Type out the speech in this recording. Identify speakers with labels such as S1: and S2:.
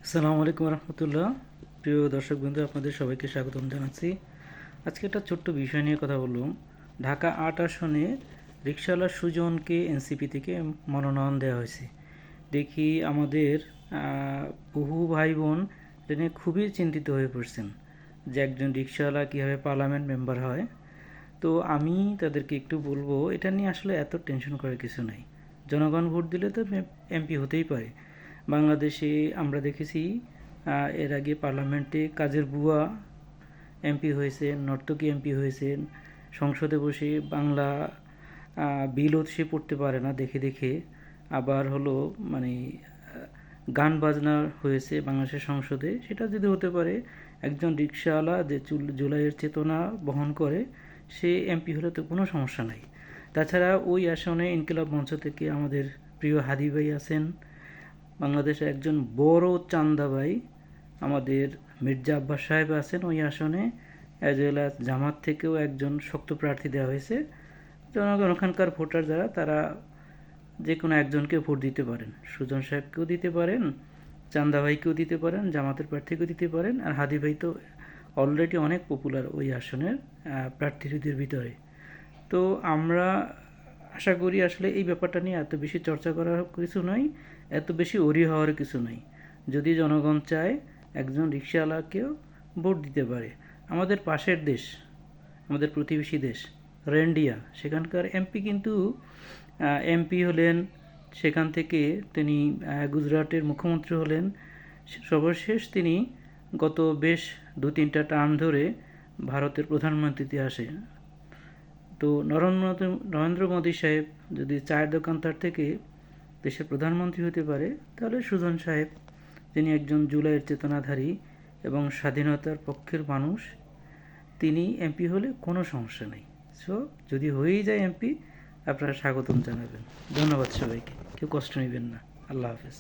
S1: আসসালামু আলাইকুম রহমতুল্লাহ। প্রিয় দর্শকবৃন্দ, আপনাদের সবাইকে স্বাগতম জানাচ্ছি। আজকে একটা ছোট্ট বিষয় নিয়ে কথা বললাম। ঢাকা ৮ আসনে রিকশাওয়ালা সুজনকে এনসিপি থেকে মনোনয়ন দেওয়া হয়েছে। দেখি আমাদের বহু ভাই বোন এটা নিয়ে খুবই চিন্তিত হয়ে পড়ছেন যে একজন রিকশাওয়ালা কীভাবে পার্লামেন্ট মেম্বার হয়। তো আমি তাদেরকে একটু বলবো, এটা নিয়ে আসলে এত টেনশন করার কিছু নাই। জনগণ ভোট দিলে তো এমপি হতেই পারে। বাংলাদেশে আমরা দেখেছি এর আগে পার্লামেন্টে কাজের বুয়া এমপি হয়েছেন, নর্তকী এমপি হয়েছেন, সংসদে বসে বাংলা বিলও সে পড়তে পারে না দেখে দেখে। আবার হলো মানে গান বাজনা হয়েছে বাংলাদেশের সংসদে। সেটা যদি হতে পারে, একজন রিকশাওয়ালা যে জুলাইয়ের চেতনা বহন করে সে এমপি হলে তো কোনো সমস্যা নাই। তাছাড়া ওই আসনে ইনকিলাব মঞ্চ থেকে আমাদের প্রিয় হাদি ভাই আছেন, বাংলাদেশের একজন বড় চান্দা ভাই আমাদের মির্জা আব্বাস সাহেব আছেন ওই আসনে, অ্যাজ ওয়েল অ্যাজ জামাত থেকেও একজন শক্ত প্রার্থী দেওয়া হয়েছে। জনগণ ওখানকার ভোটার যারা, তারা যে কোনো একজনকে ভোট দিতে পারেন। সুজন সাহেবকেও দিতে পারেন, চান্দা ভাইকেও দিতে পারেন, জামাতের প্রার্থীকেও দিতে পারেন। আর হাদি ভাই তো অলরেডি অনেক পপুলার ওই আসনের প্রার্থীদের ভিতরে। তো আমরা আশা করি আসলে এই ব্যাপারটা নিয়ে এত বেশি চর্চা করার কিছু নয়, এত বেশি ওরি হওয়ার কিছু নয়। যদি জনগণ চায়, একজন রিকশাওয়ালাকেও ভোট দিতে পারে। আমাদের পাশের দেশ, আমাদের প্রতিবেশী দেশ রেন্ডিয়া, সেখানকার এমপি কিন্তু এমপি হলেন, সেখান থেকে তিনি গুজরাটের মুখ্যমন্ত্রী হলেন, সর্বশেষ তিনি গত বেশ 2-3টা টার্ম ধরে ভারতের প্রধানমন্ত্রীতে আসে। তো নরেন্দ্র মোদী সাহেব যদি চায়ের দোকানদার থেকে দেশের প্রধানমন্ত্রী হতে পারে, তাহলে সুজন সাহেব, তিনি একজন জুলাইয়ের চেতনাধারী এবং স্বাধীনতার পক্ষের মানুষ, তিনি এমপি হলে কোনো সমস্যা নেই। সো যদি হয়েই যায় এমপি, আপনারা স্বাগতম জানাবেন। ধন্যবাদ সবাইকে, কেউ কষ্ট নেবেন না। আল্লাহ হাফেজ।